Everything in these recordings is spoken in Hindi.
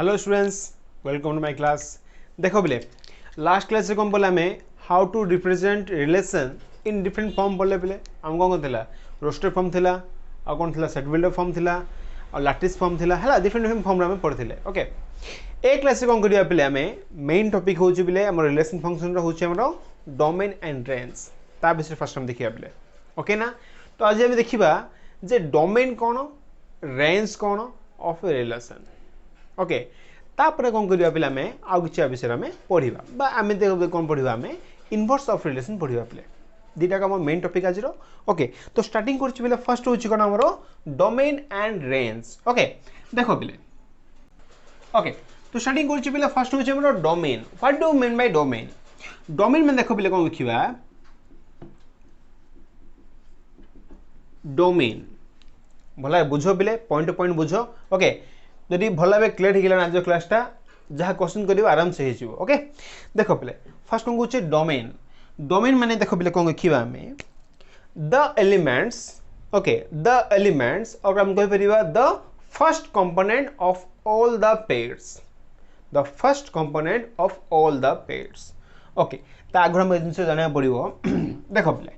Hello students, welcome to my class. देखो बोले लास्ट क्लास से कौन बोला हमें how to represent relation in different form बोले बोले आम कौन थिला रोस्टर फॉर्म थिला आ कौन थिला सेट बिल्डर फॉर्म थिला और लैटिस फॉर्म थिला है डिफरेंट डिफरेंट फॉर्म में पढ़ते। ओके ए क्लास से कौन करिया पे आमे मेन टॉपिक होची बिले हमर रिलेशन फंक्शन रो होची हमर डोमेन एंड रेंज ता विषय फर्स्ट हम देखिया बिले। ओके ना, तो आज हम देखिबा जे डोमेन कौन रेंज कौन ऑफ ए रिलेशन। ओके तापर कौन करिया पिला में आउ किछि विषय में पढ़िबा बा आमे देखो कौन पढ़िबा में इनवर्स ऑफ रिलेशन पढ़िबा पिले दीटा का मेन टॉपिक आज रो। ओके तो स्टार्टिंग करछि पिले फर्स्ट होछि कोन हमरो डोमेन एंड रेंज। ओके देखो पिले ओके तो स्टार्टिंग करछि पिले फर्स्ट होछि हमरो domain. What do mean by domain? Domain में देखो पिले कौन लिखिबा डोमेन भला बुझो पिले पॉइंट टू पॉइंट बुझो। ओके जदि भल भाव क्लियर हो गला आज क्लासटा जहाँ क्वेश्चन कर आराम से हो। ओके देखो पिले फर्स्ट कौन कहे डोमेन। डोमेन माने देखो पिले कौन लिखा आम the elements. Okay the elements और हम कह पार the first component of all the pairs. The first component of all the pairs. Okay तो आगे हम जिन जाना पड़ो देख पिले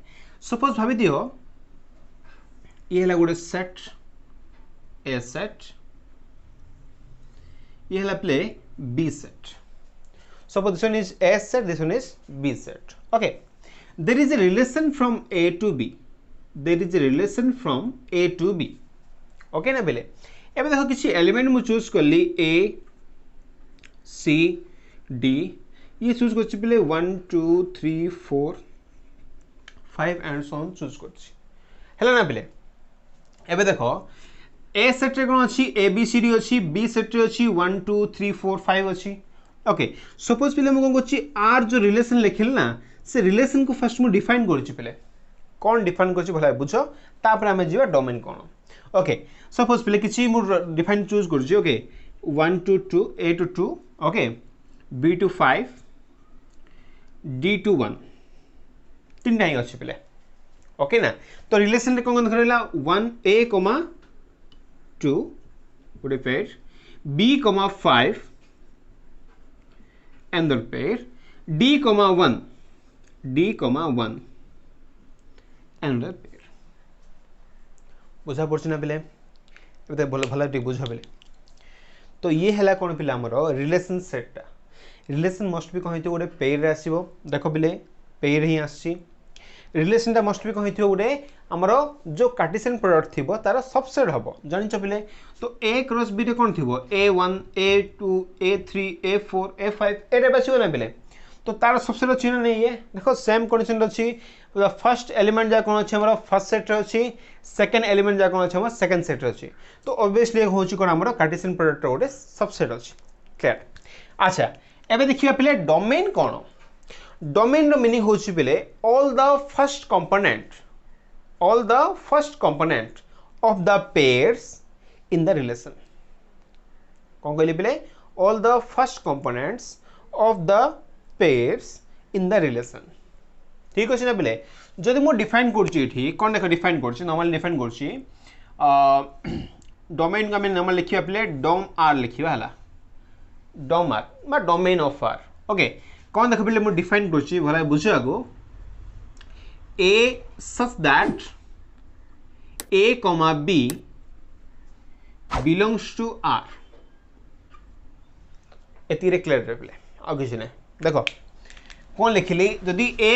सपोज भावी दियो ये गोटे सेट ए सेट ये है play B set. Suppose this one is A set, this one is B set. Okay. There is a relation from A to B. There is a relation from A to B. Okay ना बेले? एबे देखो किसी एलिमेंट मु चूज कर ली A, C, D. ये चूज कर ची बेले 1, 2, 3, 4, 5 and so on चूज कर ची। हेला ना बेले? एबे देखो ए सेट रे कौन अच्छी ए बी सी डी अच्छी बी सेट रे अच्छी 1 2 3 4 5 अच्छी। ओके सपोज पिले कौन कर आर जो रिलेशन लिखिल ना से रिलेशन को फर्स्ट मु डिफाइन कर पिले कौन डिफाइन कर भला बुझ तापर आमे जीवा डोमेन कौन। ओके सपोज पिले किछि मु डिफाइन चूज कर okay 1 to 2 A to 2 okay B to 5 D to 1 तीनटा ही अच्छी पिले। ओके ना तो रिलेशन रे कौन देखला 1 A, 2 would pair B, 5 another pair D, 1 D, 1 another pair। बुझा पड़छ ना पिले एबे भल भल टिक बुझा पिले। तो ये हैला कोन पिले हमरो रिलेशन सेटटा रिलेशन मस्ट बी कहितो गोटे पेयर रे आसीबो। देखो पिले पेयर ही आसी रिलेशनटा मस्ट बी कहितो गोटे हमरो जो कार्टेशियन प्रोडक्ट थिबो तार सबसेट हबो जानिछ पिले। तो A क्रॉस B रे कोन थिबो A1 A2 A3 A4 A5 array बसिबो ना पिले। तो तार सबसेट अछि ना नहीं ये देखो सेम कंडीशन अछि द फर्स्ट एलिमेंट जा कोन अछि हमरो फर्स्ट सेट रे अछि सेकंड एलिमेंट जा कोन अछि हमरो सेकंड सेट रे अछि। तो ऑब्वियसली होछि कोन हमरो कार्टेशियन प्रोडक्ट गोटे सबसेट अछि। क्लियर? अच्छा एबे देखिबा पिले डोमेन कोन। डोमेन रो मीनिंग होछि पिले all the first component of the pairs in the relation। कौन कहली पिले all the first components of the pairs in the relation। ठीक अछि ना पिले जदि मु डिफाइन करछि एठी कोन देखो डिफाइन करछि नॉर्मल डिफाइन करछि डोमेन का मैं नॉर्मल लिखिबा पिले डोम आर लिखिबा हला डोम आर बा डोमेन ऑफ आर। ओके कौन देखो पिले मु डिफाइन करछि भला बुझो आगो A such that A, B belongs to R। एतिरे क्लियर रे पिले आ किछ नै देखो कोन लिखिली जदी A,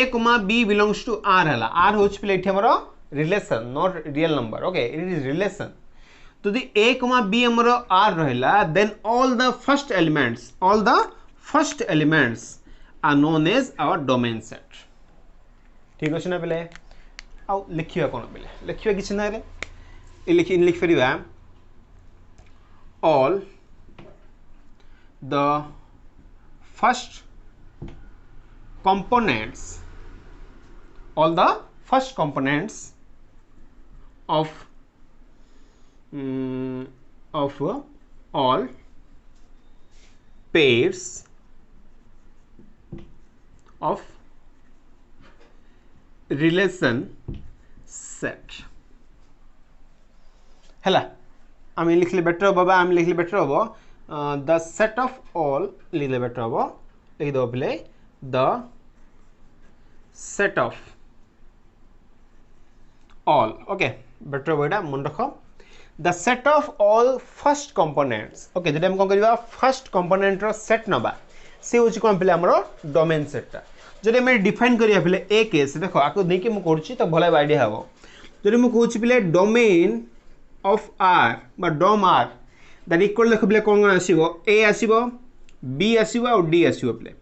B belongs to R हला R होछ पिले एठी हमरो relation not real number. Okay it is relation. तो दी A, B हमरो R रहला then all the first elements are known as our domain set। ठीक अछि ना पिले आ लिखिबा कोन पिले लिखिबा किछ ना रे ए लिख परिबा all the first components of all pairs of relation set। हैला आम लिखले बेटर हम लिखले बेटर हम द सेट ऑफ ऑल लिखले बेटर हम लिखिद पे the set of all okay better word मन रख the set of all first components okay जब हम कौन करवा फर्स्ट कंपोनेंट रो सेट नबा से होची कोन पे हमरो डोमेन सेटटा जब हम डिफाइन करिया पे ए केस देखो आको नहीं कि मु करछि तो भला आईडिया हबो जब मु कहूछि पे डोमेन ऑफ आर बा डोम आर दैट इक्वल देखो पे कोन आसीबो ए आसीबो बी आसीबो और डी आसीबो पे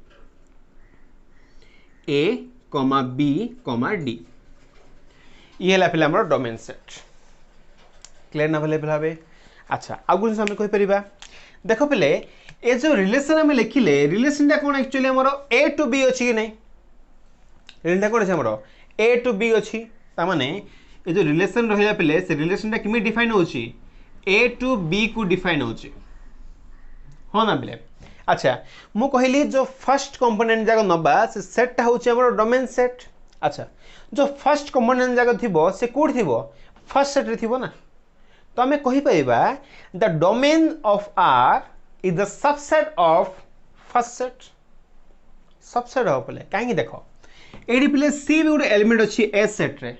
ए कॉमा बी कॉमा डी ये हला पे हमरो डोमेन सेट क्लियर ना भले भावे अच्छा आउ गुण हम कहि परिबा देखो पे ए जो रिलेशन हम लिखिले रिलेशन टा कोन एक्चुअली हमरो ए टू बी अछि कि नै रिलेशन टा कोन अछि हमरो ए टू बी अछि ता माने ए जो रिलेशन रहिला पे से रिलेशन टा किमे डिफाइन होछि ए टू बी को डिफाइन होछि हो ना बेले अच्छा मु कहली जो फर्स्ट कंपोनेंट जाग नबा से सेट टा होछि हमरो डोमेन सेट अच्छा जो फर्स्ट कंपोनेंट जाग थिबो से कोड थिबो फर्स्ट सेट रे थिबो ना तो हमें कहि परिबा the domain of R is the subset of first set subset of ले काहे देखो एडी प्ले सी भी गोटे एलिमेंट अछि एस सेट रे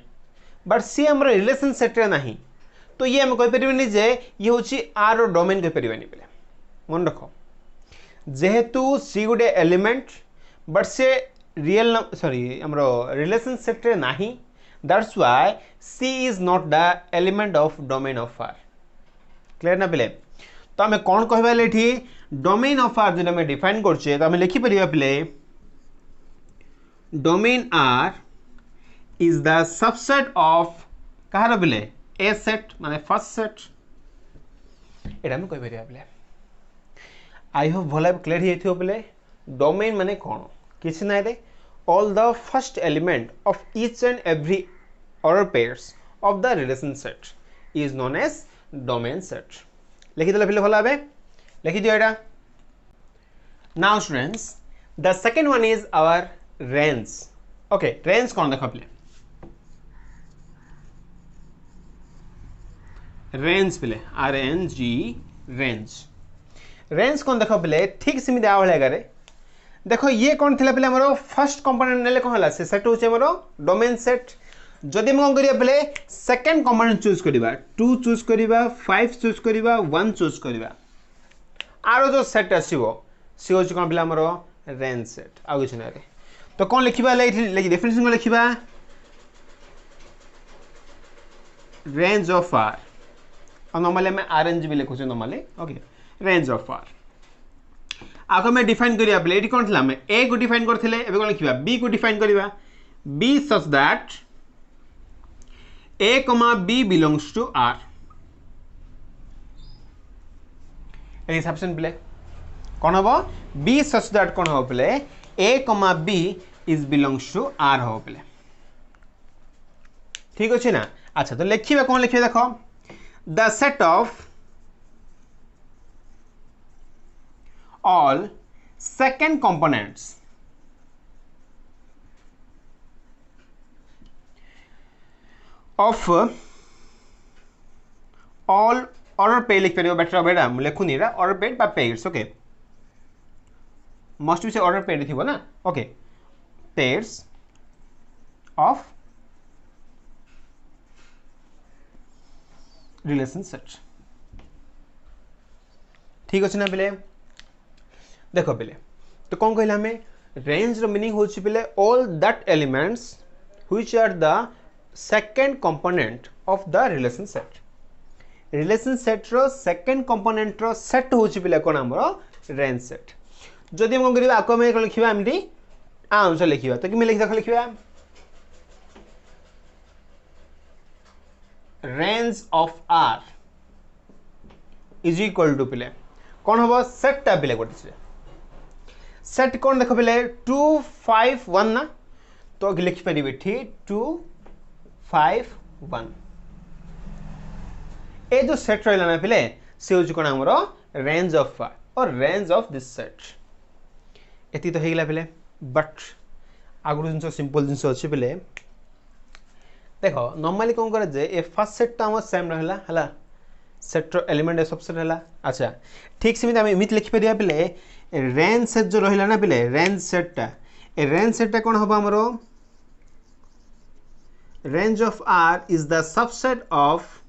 बट सी हमर रिलेशन सेट रे नाही तो ये हम कहि परिबनी जे ये होछि आर रो डोमेन कहि परिबनी प्ले मन रखो जेहेतु सी गोटे एलिमेंट बट से रियल सॉरी हमरो रिलेशन सेट रे नाही that's why C is not the element of domain of R clear ना पिले तो हमें कौन कहबा लेठी डोमेन ऑफ R जने में डिफाइन करछे तो हमें लिखि परिबा पिले domain R is the subset of कहार पिले A set माने फर्स्ट सेट एटा हम कहि परिबा पिले आई होप भला क्लियर हे थियो पिले डोमेन माने कोन किछ नै रे all the first element of each and every order pairs of the relation set is known as domain set लिखि देले फिले भला बे लिखि दियो एटा now students the second one is our range okay range कोन देखो फिले range फिले r n g range कोन देखो फिले ठीक सिमिति आ भले करे देखो ये कौन थिला पे हमरो फर्स्ट कंपोनेंट नेले कोन हला से सेट होचे हमरो डोमेन सेट जदि हम कोन करिया पले सेकंड कंपोनेंट चूज करिबा 2 चूज करिबा 5 चूज करिबा 1 चूज करिबा आरो जो सेट आसीबो से होचे कोन पे हमरो रेंज सेट आ किछ नै रे तो कोन लिखिबा लेखि डेफिनेशन को लिखिबा रेंज ऑफ आर और नॉर्मली मैं आरएनजी भी लिखुचे normally okay range of R आगे में डिफाइन करिया प्ले एटी कोन थला में ए को डिफाइन करथिले एबे कोन लिखिबा बी को डिफाइन करिबा B such that A comma B belongs to R any subset प्ले कोन हबो बी सच दैट कोन हबो प्ले A comma B is belongs to R हबो प्ले ठीक अछि ना अच्छा तो लिखिबा कोन लिखिबा देखो the set of all second components of all order pair लिख परियो बेटर बेटा मु लेखुनी रा order pair बा pairs ओके मस्ट बी से order pair थिबो ना okay pairs of relation set ठीक अछि ना पिले देखो पिले तो कौन कहला हमें रेंज रो मीनिंग होछि पिले all that elements which are the second component of the relation set रो सेकंड कंपोनेंट रो सेट होछि पिले कोन हमरो रेंज सेट जदि हम करिबा आको में लिखिबा एमडी आंसर लिखिबा तो कि में लिख देखो लिखिबा range of R is equal to पिले कौन हबो सेट टा पिले गोटे सेट कौन देखो पिले 2 5 1 ना तो लिखि परिबे ठीक 2 5 1 ए जो सेट रहला ना पिले से होची कोन हमरो रेंज ऑफ आर और रेंज ऑफ दिस सेट एती तो हेगला पिले बट आगुर जिंस सिंपल जिंस अछि पिले देखो नॉर्मली कोन करे जे ए फर्स्ट सेट ता हम सेम रहला हला सेट रो एलिमेंट सबसेट है। अच्छा ठीक सेमती आम इमित लिखिपर पे रेंज सेट जो रहा ना पे रेंज सेटा रेंज सेटा कौन हम आमर range of R is the subset of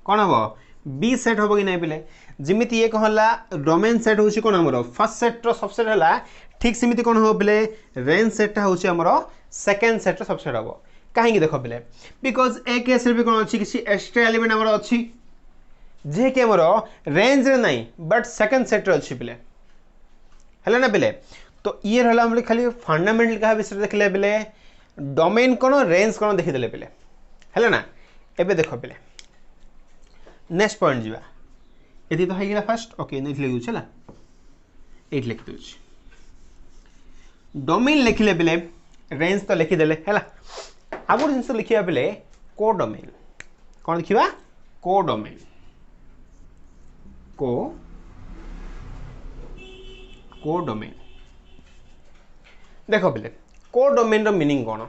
कौन हम बी सेट हम कि ना पे जमीती ये कहला डोमेन सेट हूँ कौन आमर फर्स्ट सेट्र सबसेट है ठीक सेमती कौन हम पे रेंज सेटा हूँ आमर सेकेंड सेट्र सबसेट हम कहीं देख पे बिकज ए केस भी कौन अच्छी किसी एक्सट्रा एलिमेंट आमर अच्छी जे कि आमर रेंज रे नहीं बट सेकेंड सेट्रे अच्छी पे है ना पे तो ये रहा खाली फंडामेंटल क्या विषय देखले पे डोमेन कौन रेंज कौन देखीदे पे है ना एबे देख पे नेक्स्ट पॉइंट जीवा ये तो है फास्ट ओके नहीं लिख दूसरा ये लिख दूँ डोमेन लिखले पे रेंज तो लिखिदे है आग गोटे जिन लिखा पे कोडोमेन कौन लिखा कोडोमेन कोडोमेन देख पे कोडोमेन रो मीनिंग कौन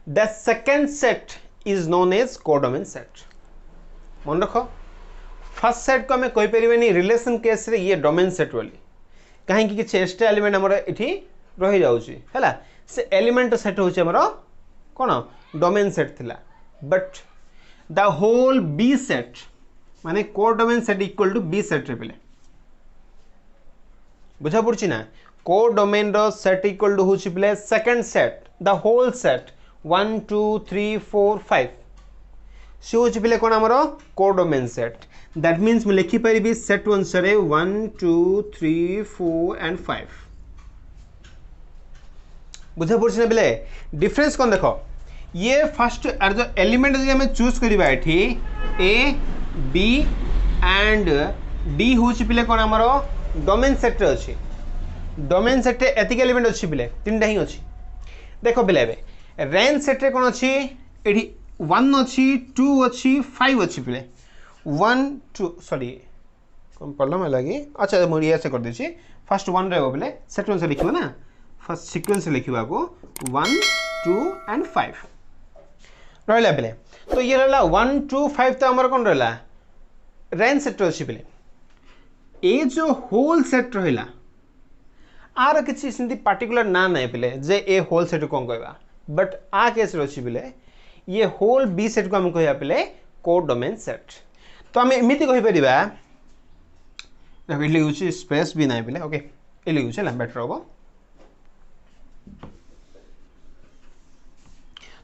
the second set is known as codomain set मन रख फर्स्ट सेट को आम कहींपर रिलेशन केस रे ये डोमेन सेट बोली कहीं किसी एक्सट्रा एलिमेंट आमर ये रही जाऊँगा से एलिमेंट सेट हूँ आमर कौन डोमेन सेट थिला but the whole B set माने codomain set equal to B set रे पे बुझा पड़ी ना कोडोमेन रो सेट इक्वल टू होची पे second set the whole set 1 2 3 4 5 सी होची पे कोन हमरो कोडोमेन सेट दैट मींस मैं लिखि परिबी सेट अनुसार 1 2 3 4 एंड 5 बुझा पड़ी ना बेले डिफरेंस कौन देखो ये फर्स्ट आर जो एलिमेंट जो हमें चूज करबा एठी ए बी एंड डी होची पे कोन हमरो डोमेन सेट रे अछि डोमेन सेट रे एतिक एलिमेंट अछि पे तीनटा ही अछि देखो पे रेंज सेट रे कोन अछि एठी 1 अछि 2 अछि 5 अछि पे 1 2 सॉरी कम पढ़ला मैं लगी अच्छा मोर ये से कर देछि फर्स्ट 1 रहबो पे सेट से लिखबो ना फर्स्ट सीक्वेंस लिखबा को 1 2 एंड 5 रहला पे तो ये रहला 1 2 5 तो हमर कोन रहला रेंज सेट अछि पे ए जो होल सेट रहा आर किसी सेमती पार्टिकुलर ना नहीं पे जे ए होल सेट कौन कहवा बट आ केस अच्छी पे ये होल बी सेट को आम कह पे कोडोमेन सेट तो आम एमती कहीपर लिखुची स्पेस भी ना पे ओके ये लिखुचे बेटर हम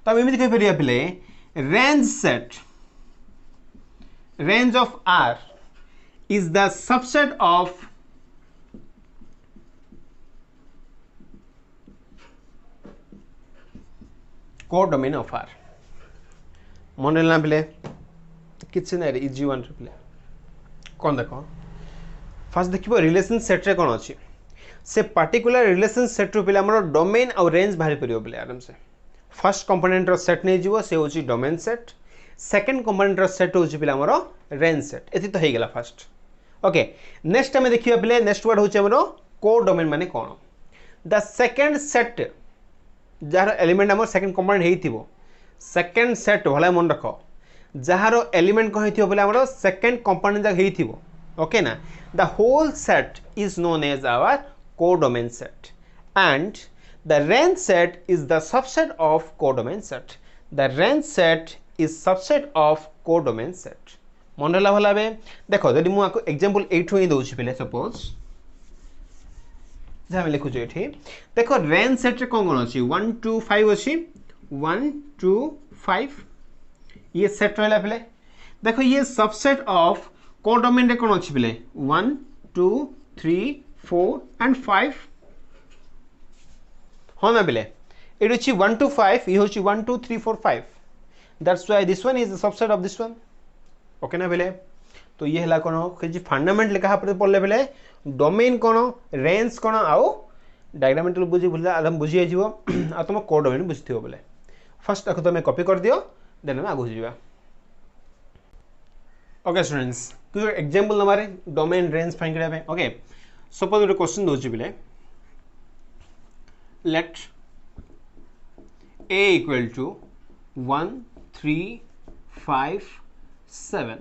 तो आम एमती कहीपर पे range set range of R is the subset of codomain of R मन रहा पे किसी ना इजी वन पे कौन देख फास्ट देख रिलेशन सेट रे कौन अच्छी से पार्टिकुलर रिलेशन सेट रू पे आमर डोमेन और रेंज बाहरी पर पे आराम से फर्स्ट कंपोनेंट रो सेट नहीं जीवो से होची डोमेन सेट सेकंड कंपोनेंट रो सेट होची पे आमर रेंज सेट एति तो हो गला फर्स्ट ओके नेक्स्ट आम देखिए पे नेक्स्ट वर्ड हूँ आमर कोडोमेन माने कौन the second set jar element आम सेकेंड कंपोनेंट हो सेकेंड सेट भला मन रख जार एलिमेंट कौन हो आमर सेकेंड कंपोनेंट जाक हो ओके ना the whole set is known as our codomain set and the range set is the subset of codomain set the range set is subset of codomain set मन रहा भला देख जदि मुझे एग्जांपल एठू ही दूसरी पे सपोज जहाँ लिखुच ये देख रेंज सेट रे कौन कौन अच्छी 1 2 5 अच्छी 1 2 5 ये सेट रहा पे देख ये सबसेट ऑफ कोडोमेन रे कौन अच्छी पे 1 2 3 4 एंड 5 हाँ ना पे ये 1 2 5 ये हूँ 1 2 3 4 5 that's why this one is the subset of this one okay ना पे तो ये है कौन कि फंडामेंटल क्या पढ़ले पे डोमेन कौन रेंज कौन आउ डायग्रामेटिकल बुझी भूल आराम बुझी जाइए आ तुम कोडोमेन बुझी बोले फर्स्ट ताको तुम कॉपी कर दियो देन आगु जावा ओके स्टूडेंट्स क्यों एग्जांपल नमारे डोमेन रेंज फाइंड करबे ओके सपोज गोटे क्वेश्चन दोछि बिले late a equal to 1 3 5 7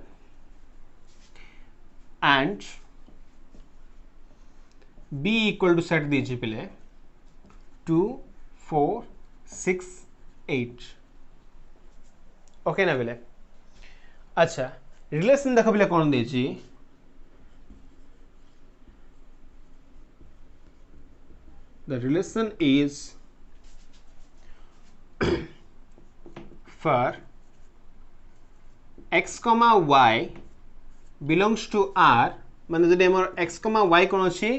and B equal to set दीजिए पिले 2 4 6 8 ओके ना पिले अच्छा रिलेशन देख पिले कौन दीजिए the relation is for x comma y belongs to r माने जदि हमर x comma y कोन अछि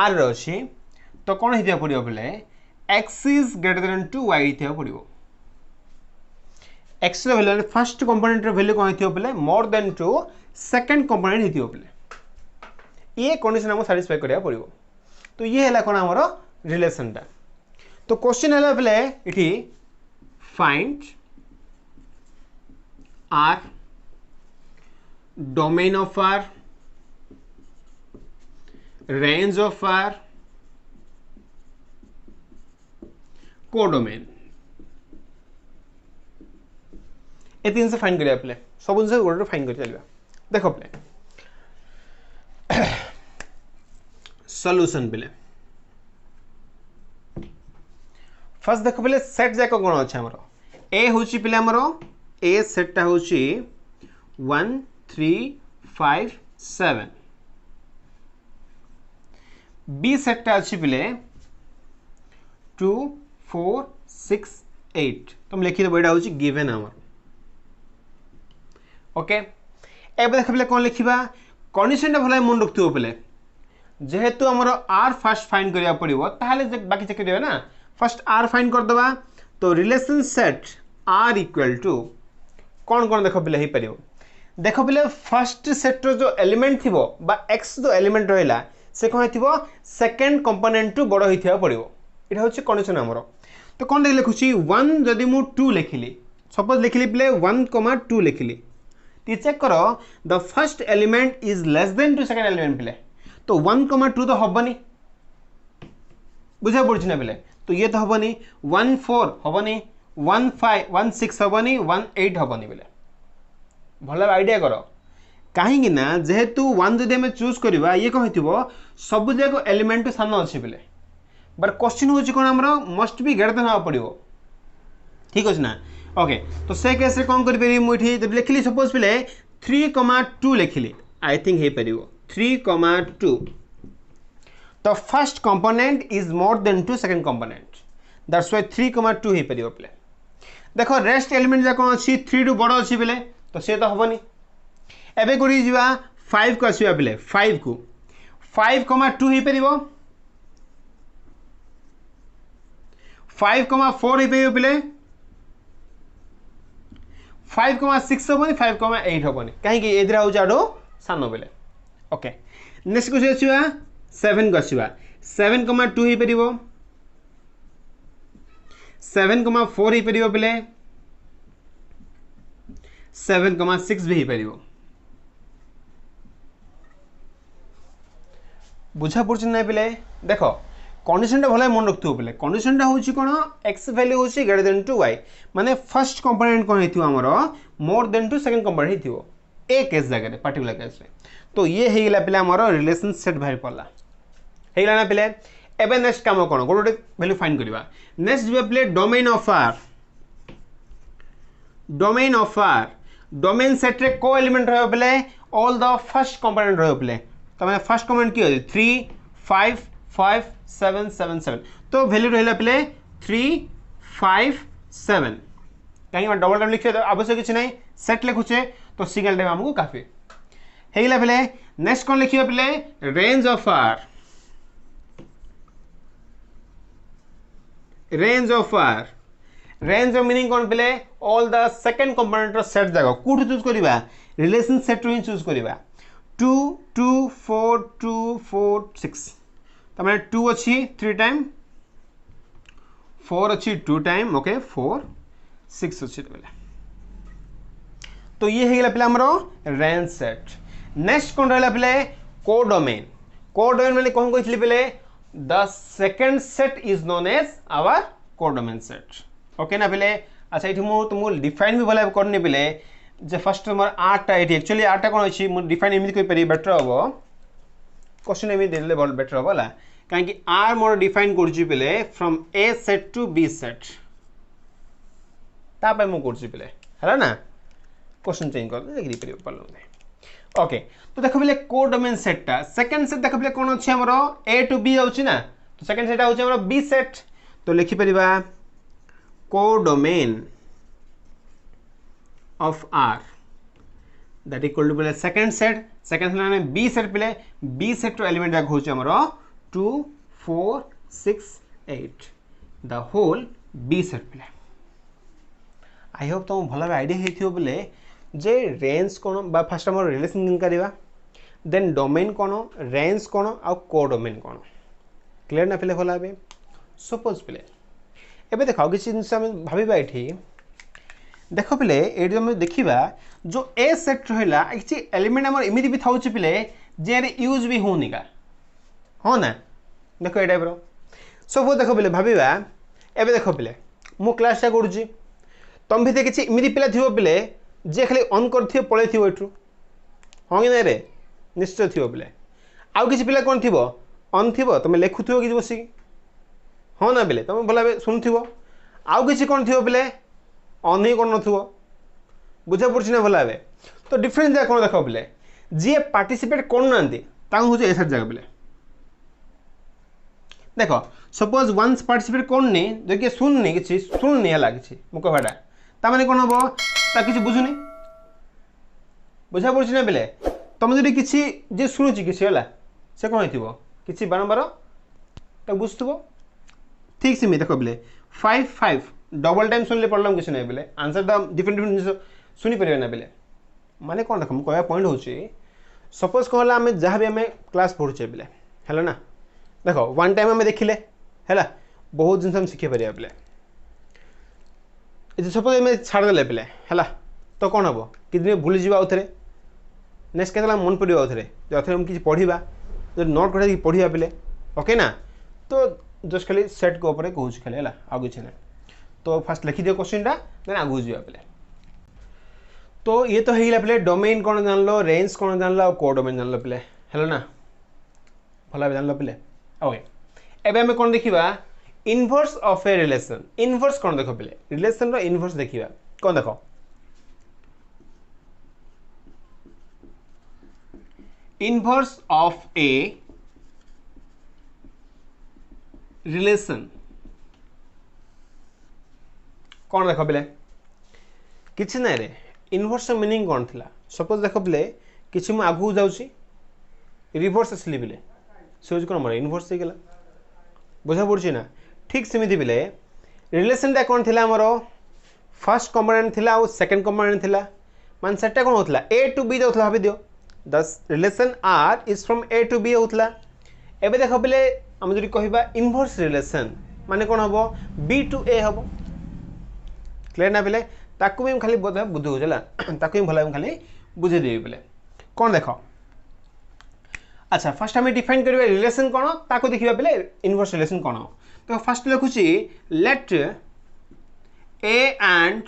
r रे अछि तो कोन हितिया पड़ियो बोले x is greater than to y हितिया पड़ियो x रे वैल्यू फर्स्ट कंपोनेंट रे वैल्यू कोन हितियो बोले more than to second component हितियो बोले ये कंडीशन हमको सैटिस्फाई करिया पड़ियो तो ये हला कोन हमर रिलेशन टा तो क्वेश्चन हला बोले इठी find r domain of r range of r codomain ए तीन से फाइंड करिया प्ले सब से गोटे फाइंड कर चलिबा देखो प्ले सॉल्यूशन प्ले फर्स्ट देखो प्ले सेट जाक कोन अछि हमरो ए होछि प्ले हमरो ए सेट टा होछि 1 3 5 7 बी सेट टा अछि प्ले 2 4 6 8 तुम लिखि दो एटा होछि गिवन हमर ओके एबे देख प्ले कोन लिखिबा कंडीशन टा भलै मन रखथियो प्ले जेहेतु हमर r फर्स्ट फाइंड करिया पड़िबो ताहाले बाकी चेक दिबे ना फर्स्ट r फाइंड कर दबा तो relation set r equal to कौन कौन देखो पिले ही परियो देखो पिले फर्स्ट सेट रो जो एलिमेंट थिबो बा x जो एलिमेंट रहला से कोन थिबो सेकंड कंपोनेंट टू बडो हिथिया पड़ियो इटा होछि कंडीशन हमरो तो कोन लिखुछि 1 जदि मु 2 लिखिली सपोज लिखिली पिले 1,2 लिखिली ती चेक करो the first element is less than to second element पिले तो 1,2 तो हबनी बुझा पड़छि ना पिले तो ये तो हबनी 1,4 हबनी 1,5 1,6 हबनी 1,8 हबनी बोले भला आइडिया करो कहीं ना जेहेतु 1 जदि हमें चूज करबा ये कहिथिबो सब जाको एलिमेंट सानो अछि बोले बट क्वेश्चन होछि कोन हमरो मस्ट बी ग्रेटर देन पड़िबो ठीक अछि ना ओके तो से केस रे कोन करि पेरी मुठी जब लिखली सपोज पिले 3,2 लिखली आई थिंक हे परिबो 3,2 तो first component is more than to second component that's why 3,2 हे परिबो प्ले देखो रेस्ट एलिमेंट जा कोन अछि 3 टू बडो अछि बेले तो से तो हबनी एबे करी जिवा 5 को आसीबा बेले 5 को 5,2 हे परिबो 5,4 हे परिबो बेले 5,6 हबनी 5,8 हबनी काहे कि एदरा हो जाडो सानो बेले ओके नेक्स्ट को आसीबा 7 को आसीबा 7,2 हे परिबो 7,4 ही परिबो बेले 7,6 भी ही परिबो बुझा पड़छ नै बेले देखो कंडीशन टा भले मन रखथु बेले कंडीशन टा होछि कोन x वैल्यू होछि ग्रेटर देन टू y माने फर्स्ट कंपोनेंट कोन हेथियो हमरो more than to second component हेथियो ए केस जगह रे पर्टिकुलर केस रे तो ये हे गेला पिला हमरो रिलेशन सेट भाई पड़ला हे गेला ना पिले एबे नेक्स्ट काम कोन गोटे वैल्यू फाइंड करबा next J play domain of r domain set रे को एलिमेंट रहबो play all the first component रहबो प्ले त माने फर्स्ट कंपोनेंट की होय 3 5 5 7 7 7 तो वैल्यू रहला प्ले 3 5 7 कहीं में डबल टाइम लिखे तो आवश्यक किछ नै सेट लिखुचे तो सिंगल टाइम हमको काफी हे गेला प्ले नेक्स्ट कोन लिखियो play range of r range of r range of meaning cone play all the second component set जागा कोठ चूज करिबा रिलेशन सेट रो चूज करिबा 2 2 4 2 4 6 त माने 2 अछि 3 टाइम 4 अछि 2 टाइम ओके 4 6 अछि तबले तो ये हे गेला प्ले हमरो रेंज सेट नेक्स्ट कोन रहला प्ले कोडोमेन माने कोन कहितली play the second set is known as our codomain set okay ना पहले अच्छा इठी मु तुमको डिफाइन भी बोला करने पहले जे फर्स्ट मोर आठटा ये एक्चुअली आठटा कौन अच्छी मुझे डिफाइन एमती कहीपर बेटर हम क्वेश्चन एमती देले बेटर हम है कहीं आर मोर डिफाइन करे from A set to B set ताप मुझे पे है ना क्वेश्चन चेंज कर देखिए पारे ओके तो देख पे कोडोमेन सेटा सेकंड सेट देख पे कौन अच्छे आम ए टू बी आउची ना तो सेकंड सेट हूँ बी सेट तो लिखिपर codomain of R that equal to second set B set पे B set रो एलिमेंट जाक होची हमरो 2 4 6 8 the whole B set पे आई होप तुम भल आइडिया हेथियो बोले जे रेंज कोन बा फर्स्ट हमर रिलेशन करबा देन डोमेन कोन रेंज कोन आ कोडोमेन कोन क्लियर ना पे भल आबे सपोज पे एबे देखो किछि जिंस हम भाबीबा एठी देखो पिले ये देखा जो ए सेट रहा किसी एलिमेंट आम एमती भी था पिले जे यूज भी होनी का हाँ ना देख ये टाइप सब देख पिले भाविबा एबे देख पिले मु क्लासटा करुँची तुम भीतर किसी एमती पिला थी पिले जे खाली ऑन कर पलि थी एठू हाँ कि रे निश्चय थी पिले आउ किसी पिला कौन थी ऑन थी तुम लिखुव कि बसिक हाँ ना पिले तुम भल शुणुव आउ किसी कौन थी पिले ऑन ही कर बुझा पड़ी ना भल ए तो डिफरेन्स कौन देख पे जी पार्टिसिपेट करना हूँ ए सेट जगह पे देख सपोज वन्स पार्टिसिपेट करनी जो कि शुणनी कि शुणनी है कि मुकहटा ताने कौन हम कि बुझुनी बुझा पड़ी ना पे तुम जो किसी जी शुणुची किसी है से कौन हो कि बारंबार तो बुझुव ठीक से देख पे 5 5 डबल टाइम सुनले पड़ल किसी नहीं पे आंसर तो डिफरेंट डिफरेंट जिन शुणी पारे ना पे माने कौन देख मुझे पॉइंट हूँ सपोज कौन आम जहाँ भी आम क्लास पढ़ुचे पे है ना देख वन टाइम आम देखिले है बहुत जिन शिखी पारे पे सपोज आम छाड़दे पे है तो कौन हम कि दिन भूली जा आउ थे नेक्स्ट के मन पड़े आउ थे जो आम किसी पढ़ा जो नोट कर पढ़ा पे ओके ना तो जस्ट खाली सेट को ऊपर कहूँ खाली है आउ कि ना तो फास्ट लिखी दियो क्वेश्चन टा देन आगु जा पे तो ये तो है पे डोमेन कौन जान लो रेंज कौन जान लो कोडोमेन जान लो पे है ना भल जान लो पे ओके एबे हमें कौन देखा inverse of a relation inverse कौन देख पे रिलेशन रो इनवर्स देखा कौन देख इनवर्स ऑफ ए रिलेशन कौन देख पे किसी ना रे इनवर्स मीनिंग कौन थी सपोज देख पे कि मुझे आगू जाऊँगी रिवर्स आसली पे से हूँ कौन मोर इनवर्स हो गला बुझा पड़ी ना ठीक सेमती पे रिलेशनटा कौन थी आमर फर्स्ट कंपोनेंट थी आउ सेकेंड कंपोनेंट थी मान सेटा कौन होता ए टू बी जाऊला भाई दियो the relation R is from A to B होता एबे देख पे आम जो कह इनवर्स रिलेशन माने कौन हम बी टू ए हम क्लियर ना पे ताकू भी खाली बुझे है ताकू भी भल खाली बुझेदेवी पे कौन देख अच्छा फर्स्ट आम डिफाइन कर रिलेशन कौन ताकू देखा पे इनवर्स रिलेशन कौन तो फर्स्ट लिखुची let A and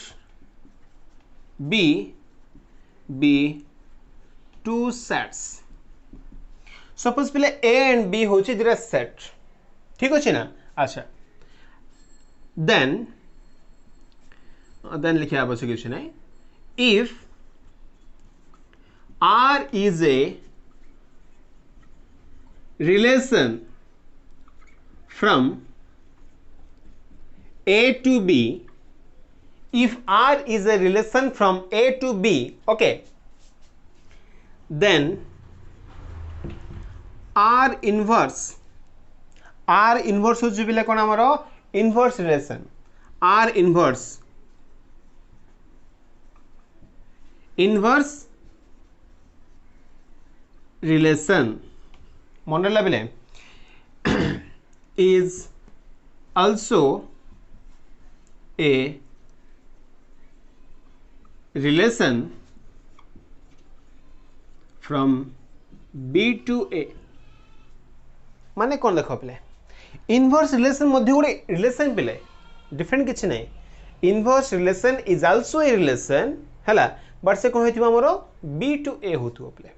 B be two sets suppose पे ए एंड बी हूँ दुटा सेट ठीक अच्छे ना अच्छा देन लिखा आवश्यक किसी ना if R is a relation from A to B, if R is a relation from A to B, okay, then R inverse हो जुबिले कौन आमरो inverse relation R inverse relation मन रहा is also a relation from B to A माने कौन देख पे इनवर्स रिलेशन मध्य गोटे रिलेशन पे डिफरेंट किसी ना inverse relation is also a relation है बट से कौन होमर बी टू ए हो पे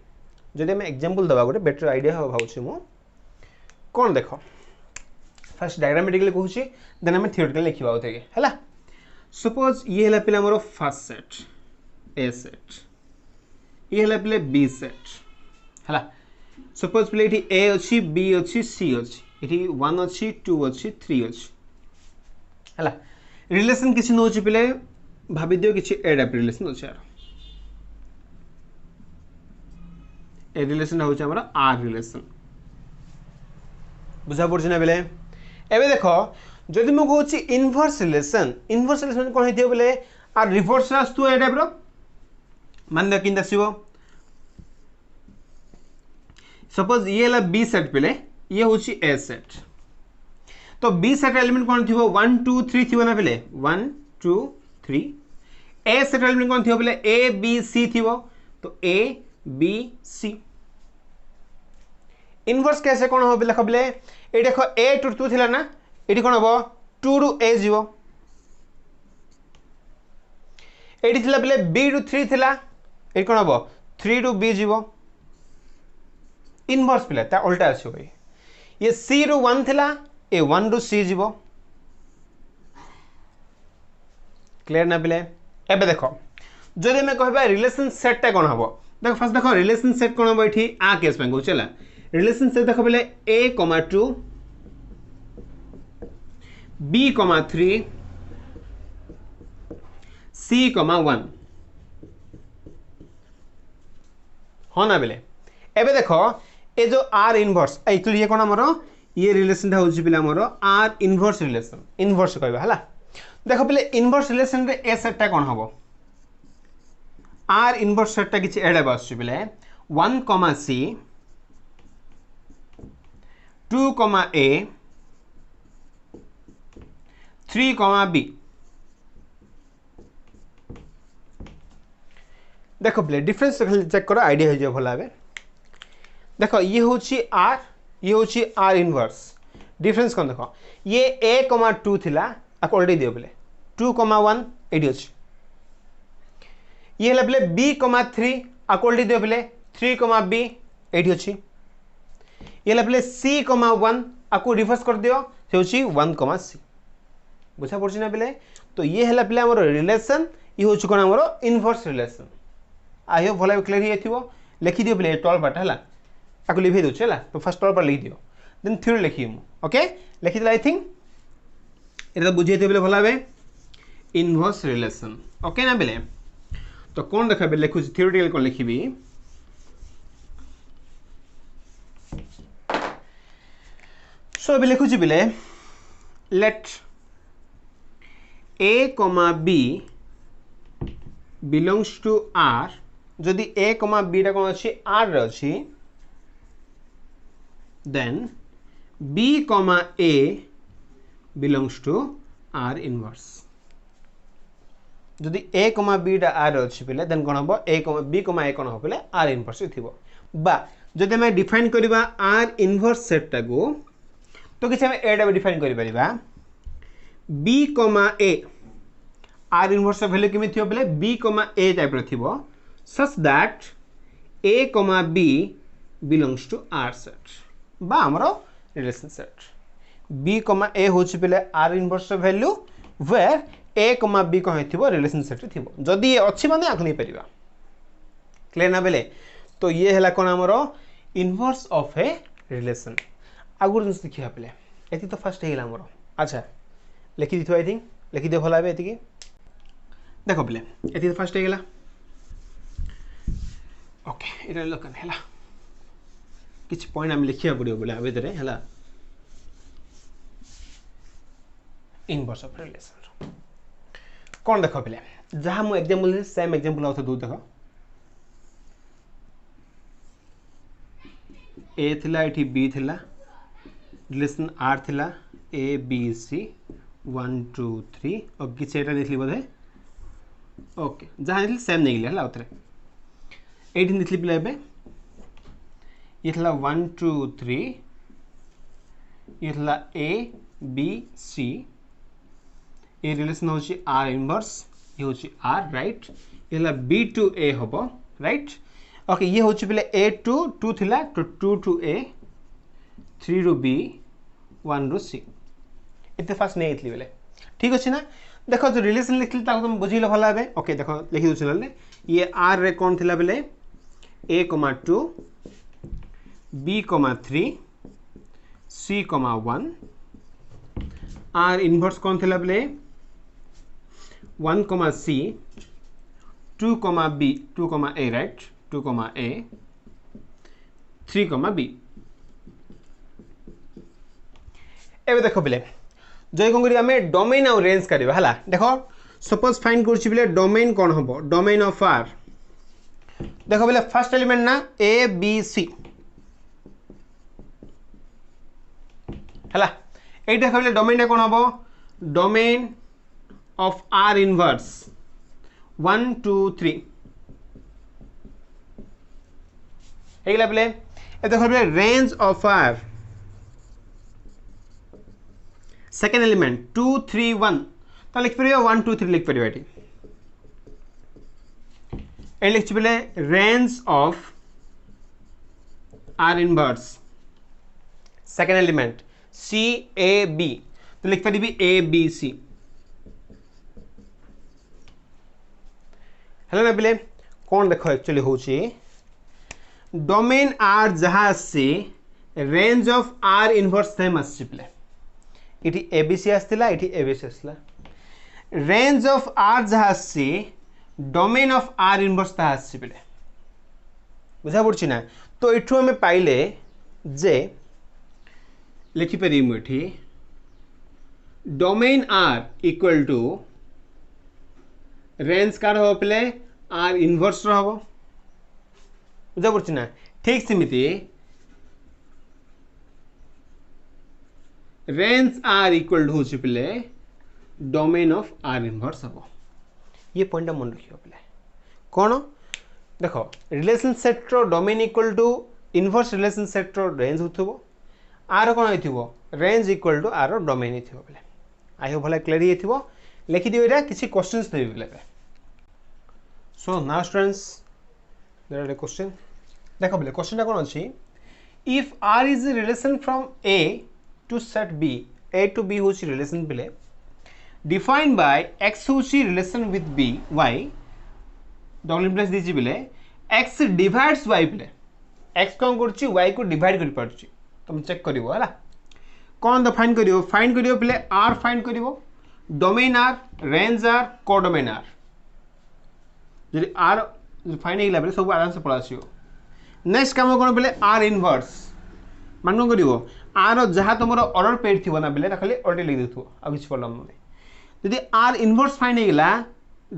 जदि आम एग्जांपल दबा गोटे बेटर आइडिया हम भावुँ मु कौन देख फास्ट डायग्रामेटिकली कहूँ देन आम थियोरेटिकली लिखा है सपोज ये है पे आमर फर्स्ट सेट ए सेट ये है पे बी सेट है सपोज पे ये ए अच्छी बी अच्छी सी अच्छी ये 1 अच्छी 2 अच्छी 3 अच्छी है रिलेशन किसी नौ पे भाभी दियो किसी ए टाइप रिलेशन अच्छे यार ए रिलेशन हूँ आमर आर रिलेशन बुझा पड़े ना बेले एवं देख जदि मुझे कहूँ इनवर्स रिलेशन कौन हो बोले आर रिवर्स आसू ए टाइप मान देख कि आसो सपोज ये है बी सेट पे ये हूँ ए सेट तो बी सेट एलिमेंट कौन थी 1 2 3 थी ना पे 1 2 3 ए सेट एलिमेंट कौन थी बोले ए बी सी थी तो ए बी सी इनवर्स कैसे कौन हम देख बोले ये देख ए टू 2 थिला ना ये कौन हम 2 रु ए जीव ये थिला बोले बी रु 3 थिला ये कौन हम 3 रु बी जीव इनवर्स पिला ता उल्टा आसो ये सी रु 1 थिला ए 1 रु सी जीव क्लियर ना पिले एबे देखो जदि मैं कहबा रिलेशन सेट टा कौन हम देखो फर्स्ट देखो रिलेशन सेट कौन हम एठी आ केस में कहू चला रिलेशन सेट देखो बोले a, 2 b, 3 c, 1 हाँ ना बेले एबे देखो ये जो आर इनवर्स एक्चुअली ये कौन हमर ये रिलेशन हूँ पे आमर आर इनवर्स रिलेशन इनवर्स कहवा है देख पे इनवर्स रिलेशन रे ए सेटा कौन हम आर इनवर्स सेटा किसी एडा आस पे 1, c 2, a 3, b देख पे डिफरेंस चेक कर आइडिया हो भल भाव देख ये हूँ आर ये हूँ आर इनवर्स डिफरेंस कौन देख ये a, 2 थिला आपको ऑलरेडी दियो बोले 2, 1 एडी अच्छी ये है b, 3 आपको ऑलरेडी दियो बोले 3, b एडी अच्छी ये है c, 1 आपको रिवर्स कर दियो से होची 1, c बुझा पड़े ना पे तो ये है पे आमर रिलेशन ये हूँ कौन आमर इनवर्स रिलेशन आई होप भल क्लियर हो लिखिदियो पे टॉल पार्ट है आपको लिखी दूसरे है तो फर्स्ट टॉल पार्ट लिखि दियो देन थ्योरी लिखी ओके लिखी आई थिंक ये बुझे बोले भल भाव इनवर्स रिलेशन ओके ना बेले तो कौन देखा लिखु थ्योरेटिकल कौन लिखी सो अभी लिखुची बोले late a, b belongs to r जदि a, b टा कौन अच्छी r रे अच्छी then b, a belongs to r inverse जदि a, b टा r रे अच्छी पिले then कौन हम a, b, a कौन हम पिले r inverse थिबो बा जदि मैं डिफाइन करबा r inverse सेट टा को तो किसी ए टा डिफाइन कर b, a R inverse value केमी थी बोले b, a टाइप रो such that a, b belongs to r set बा हमरो रिलेशन सेट b, a होछि पेले r inverse value where a, b कह हिथिबो रिलेशन सेट थिबो जदी अछि माने आख नै परिबा क्लियर ना बेले तो ये हैला कोन हमरो इनवर्स ऑफ ए रिलेशन आगुर जिन देखिया पेले एति तो फर्स्ट हेला हमरो अच्छा लिखि दिथो आई थिंक लिखि दे भला बे एति की देखो पेले एति तो फर्स्ट हेला ओके इरा लोकन हैला किछ पॉइंट हम लिखिया पड़ियो बोले आबे दरे हैला इनवर्स ऑफ रिलेशन कौन देखो पेले जहां मु एग्जांपल सेम एग्जांपल आउथ दो देखो ए थिला एठी बी थिला रिलेशन आर थिला ए बी सी 1 2 3 और किछ एटा लिखली बोधे ओके जहां लिखली सेम नहीं गेले हला उतरे एठी लिखली पिला एबे ये थिला 1 2 3 ये थिला A B C a relation होची आर इनवर्स ये हूँ आर राइट ये बी टू ए हम राइट ओके ये हूँ पे ए टू टू थिला तो टू टू ए 3 रु बी 1 रु सी इतने फास्ट नहीं आती बेले ठीक अच्छे ना देख जो रिलेसन लिखली तुम बुझे भल भाव ओके देख लिखी दूसरे ये आर रे कौन थिला बेले ए कमा 2 बी कमा 3 सी कमा 1 आर इनवर्स कौन थिला बेले 1 कमा सी 2 कमा बी 2 कमा ए राइट 2 कमा ए 3 कमा बी एबे देखो बेले जो कौन करिया हमें डोमेन और रेंज करबा हला देखो सपोज फाइंड करछि बेले डोमेन कौन हबो डोमेन ऑफ आर देखो बेले फर्स्ट एलिमेंट ना ए बी सी हला ए देखो बेले डोमेन कौन हबो डोमेन ऑफ आर इनवर्स 1 2 3 एगला बेले ए देखो बेले range of R second element 2 3 1 तो लिख पार 1 2 3 लिख पार ये लिख पे range of R inverse second element C A B तो लिख पारि ए बी सी हेलो ना पे कौन देख एक्चुअली हूँ डोमेन आर जहाँ से range of R inverse same आसपे इटी एबीसी आसला इटी एबीसी आसला रेंज ऑफ आर जहाँ से डोमेन ऑफ आर इनवर्स ता आसपे बुझा पड़ी ना तो इठू आम पाइले जे लिखिपर मुझे domain R equal to range कार हम पे आर इनवर्स हम बुझा पड़ी ना ठीक सेमती रेंज आर इक्वल टू हूँ पे डोमेन ऑफ आर इनवर्स हम ये पॉइंट मन रखिए पे कौन देखो रिलेशन सेट रो domain equal to inverse relation set रो रेंज हो आर कौन हो range equal to R domain हो पे आई होप भले क्लियर हो लिखिदिव यहाँ किसी क्वेश्चंस देवी पे so now students there are question देखो बोले क्वेश्चन कौन अच्छी if R is a relation from A to set B A to B हूँ रिलेशन पे डिफाइंड बाय एक्स हूँ relation with B y double implies दीजिए बेले एक्स डिवाइड्स वाई पे एक्स कौन कर वाई को डिवाइड कर पार्छ तुम चेक कर कौन तो फाइंड कर पे आर फाइंड कर domain R range R codomain R जी आर फाइंड होगा सब आराम से पड़ा नेक्स्ट काम कौन पे आर इनवर्स मान कौन कर आर जहाँ तुम ऑर्डर पेड थी ना बेले खाली ऑर्डर लिख देव आ किसी प्रॉब्लम नहीं जब आर इनवर्स फाइंड होगा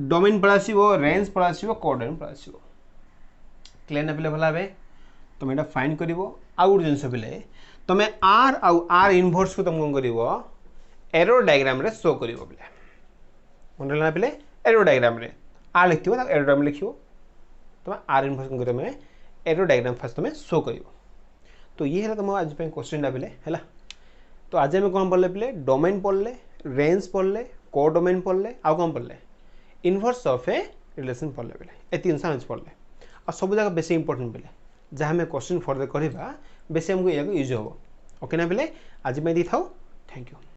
डोमेन पड़ा रेंज पड़ा कोडोमेन पड़ा क्लियर ना पे भल भाव तुम यहाँ फाइंड कर आउ गोटे जिन पे तुम आर आर इनवर्स को तुम कौन कर एरो डायग्राम रे शो कर मन रहा पे एरो डायग्राम रे आर लिख एरो डायग्राम लिख तुम आर इनवर्स कौन कर एरो डायग्राम फास्ट तुम शो कर तो ये है तुम आज क्वेश्चन पे है तो आज आम कौन पढ़ले पे डोमेन पढ़ले रेंज पढ़ले कोडोमेन पढ़ले आउ कौन पढ़ले इनवर्स ऑफ ए रिलेशन पढ़ले पे ये तीन आज पढ़ले आ सब जगह बेस इंपोर्टेंट पे जहाँ आम क्वेश्चन फर्दर करवा बेस आमको या यूज हम ओके ना पे आज दी था थैंक यू।